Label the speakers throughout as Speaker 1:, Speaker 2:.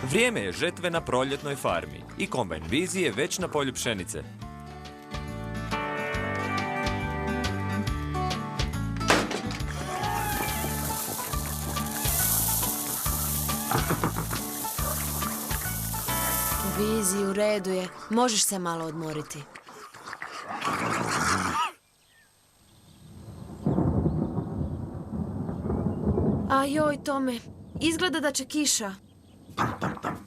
Speaker 1: Vrijeme je žetve na proljetnoj farmi i kombajn Vizi je već na polju pšenice.
Speaker 2: Vizi, u redu je. Možeš se malo odmoriti. A joj, Tome, izgleda da će kiša.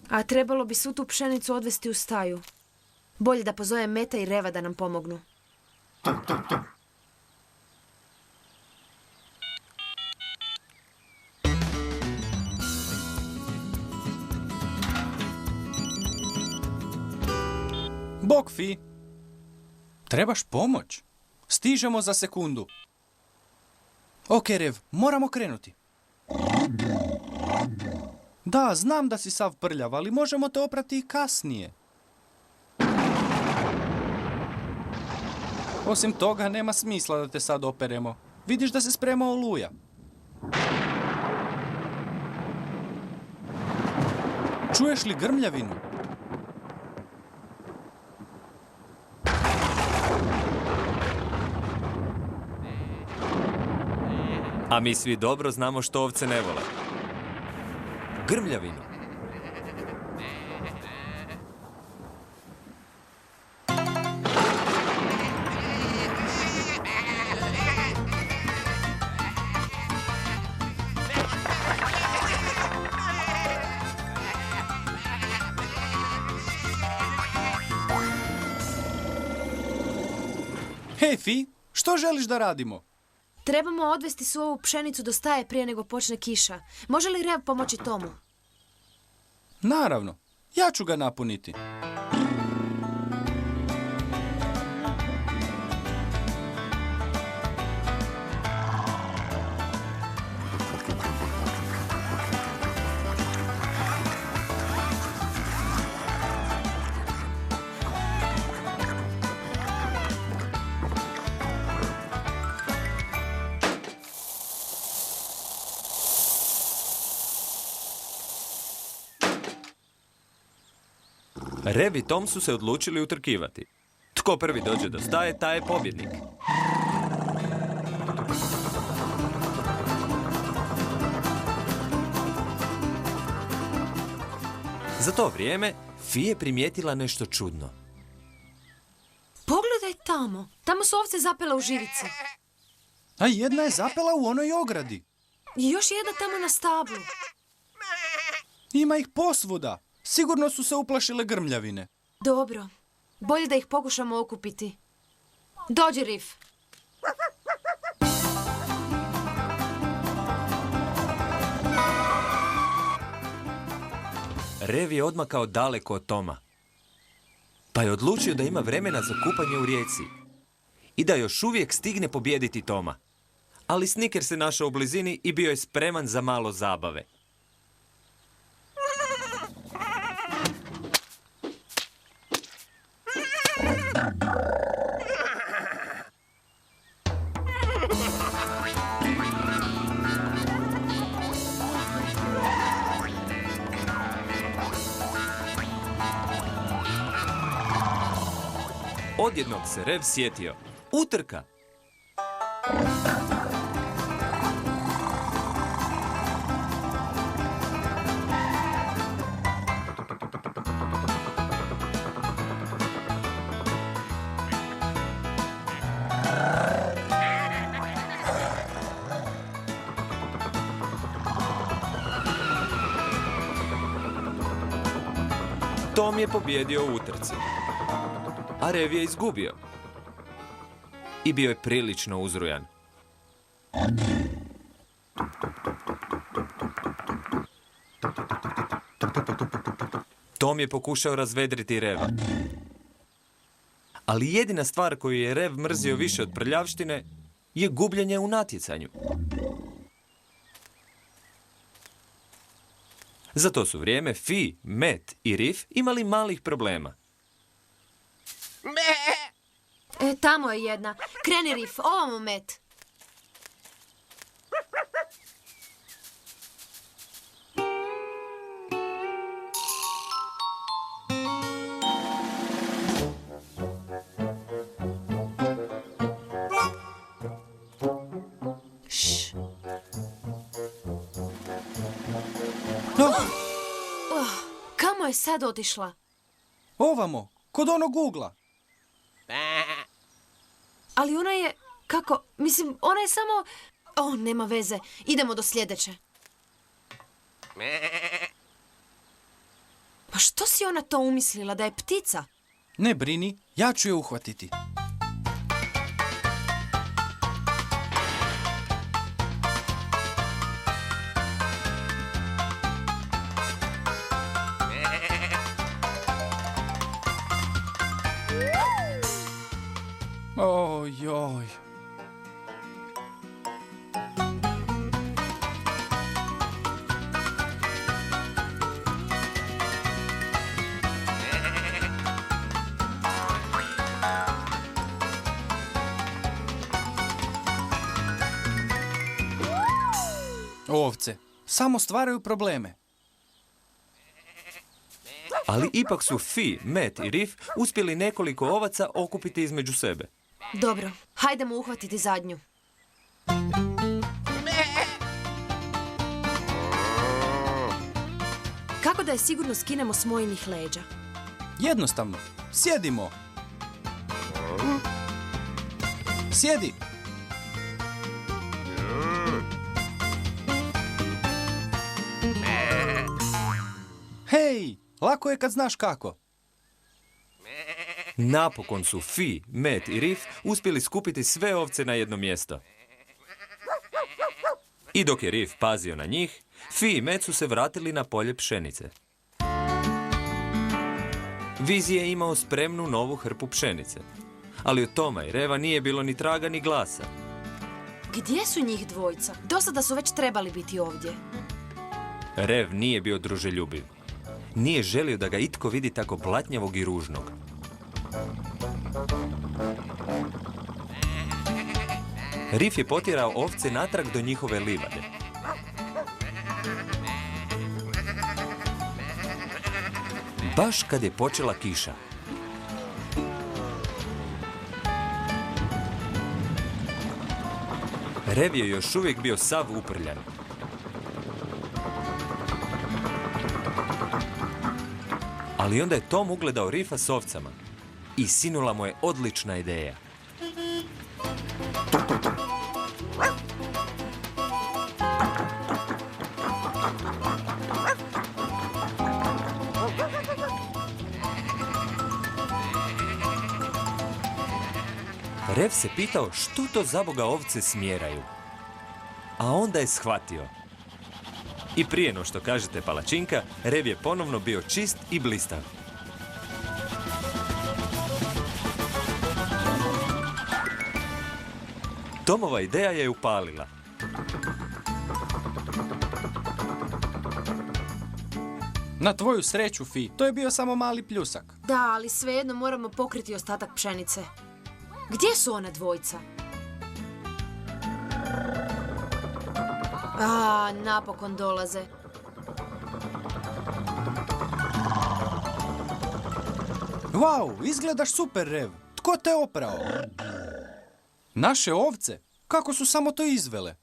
Speaker 2: A trebalo bi svu tu pšenicu odvesti u staju. Bolje da pozove Meta i Reva da nam pomognu.
Speaker 3: Bok, Fi. Trebaš pomoć? Stižemo za sekundu. Ok, Rev, moramo krenuti. Da, znam da si sav prljav, ali možemo te oprati i kasnije. Osim toga, nema smisla da te sad operemo. Vidiš da se sprema oluja. Čuješ li grmljavinu?
Speaker 1: A mi svi dobro znamo što ovce ne vole. Grmljavinu.
Speaker 3: Hej, Fi, što želiš da radimo?
Speaker 2: Trebamo odvesti svu ovu pšenicu do staje prije nego počne kiša. Može li Rev pomoći Tomu?
Speaker 3: Naravno, ja ću ga napuniti.
Speaker 1: Rev i Tom su se odlučili utrkivati. Tko prvi dođe do staje, taj je pobjednik. Za to vrijeme, Fi je primijetila nešto čudno.
Speaker 2: Pogledaj tamo. Tamo su ovce zapele u živice.
Speaker 3: A jedna je zapela u onoj ogradi.
Speaker 2: I još jedna tamo na stablu.
Speaker 3: Ima ih posvuda. Sigurno su se uplašile grmljavine.
Speaker 2: Dobro. Bolje da ih pokušamo okupiti. Dođi, Rif.
Speaker 1: Rev je odmakao daleko od Toma. Pa je odlučio da ima vremena za kupanje u rijeci. I da još uvijek stigne pobijediti Toma. Ali Snicker se našao u blizini i bio je spreman za malo zabave. Odjednog se Rev sjetio. Utrka! Tom je pobjedio u utrci, a Rev je izgubio. I bio je prilično uzrujan. Tom je pokušao razvedriti Reva. Ali jedina stvar koju je Rev mrzio više od prljavštine je gubljenje u natjecanju. Za to su vrijeme Fi, Met i Rif imali malih problema.
Speaker 2: Tamo je jedna. Kreni, Rif, ovamo, Met. Kamo je sad otišla?
Speaker 3: Ovamo, kod onog ugla.
Speaker 2: Ali ona je... Kako? Mislim, ona je samo... nema veze. Idemo do sljedeće. Pa što si ona to umislila, da je ptica?
Speaker 3: Ne brini, ja ću je uhvatiti. Ojoj. Ovce samo stvaraju probleme.
Speaker 1: Ali ipak su Fi, Met i Rif uspjeli nekoliko ovaca okupiti između sebe.
Speaker 2: Dobro, hajdemo uhvatiti zadnju. Kako da je sigurno skinemo s mojinih leđa?
Speaker 3: Jednostavno, sjedimo. Sjedi. Hej, lako je kad znaš kako.
Speaker 1: Napokon su Fi, Met i Rif uspjeli skupiti sve ovce na jedno mjesto. I dok je Rif pazio na njih, Fi i Met su se vratili na polje pšenice. Vizi je imao spremnu novu hrpu pšenice, ali od Toma i Reva nije bilo ni traga ni glasa.
Speaker 2: Gdje su njih dvojica? Do sada su već trebali biti ovdje.
Speaker 1: Rev nije bio druželjubiv. Nije želio da ga itko vidi tako blatnjavog i ružnog. Rif je potjerao ovce natrag do njihove livade. Baš kad je počela kiša. Rev je još uvijek bio sav uprljan. Ali onda je Tom ugledao Rifa s ovcama i sinula mu je odlična ideja. Rev se pitao što to zaboga ovce smjeraju. A onda je shvatio. I prije no što kažete palačinka, Rev je ponovno bio čist i blistav. Tomova ideja je upalila.
Speaker 3: Na tvoju sreću, Fi, to je bio samo mali pljusak.
Speaker 2: Da, ali svejedno moramo pokriti ostatak pšenice. Gdje su ona dvojica? Napokon dolaze.
Speaker 3: Wow, izgledaš super, Rev. Tko te oprao? Naše ovce? Kako su samo to izvele?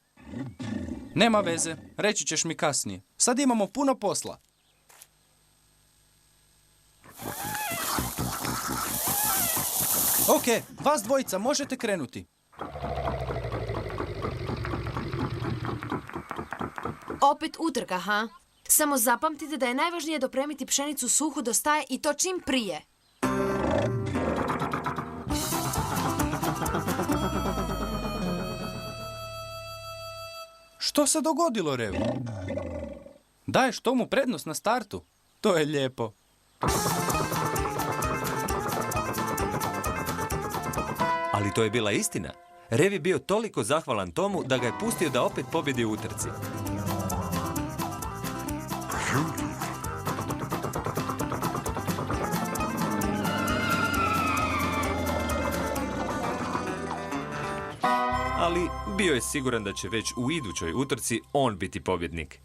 Speaker 3: Nema veze, reći ćeš mi kasnije. Sad imamo puno posla. Ok, vas dvojica možete krenuti.
Speaker 2: Opet utrka, ha? Samo zapamtite da je najvažnije dopremiti pšenicu suhu do staje i to čim prije.
Speaker 3: Što se dogodilo, Rev? Daješ Tomu prednost na startu? To je lijepo.
Speaker 1: Ali to je bila istina. Rev je bio toliko zahvalan Tomu da ga je pustio da opet pobjedi u utrci. Ali bio je siguran da će već u idućoj utrci on biti pobjednik.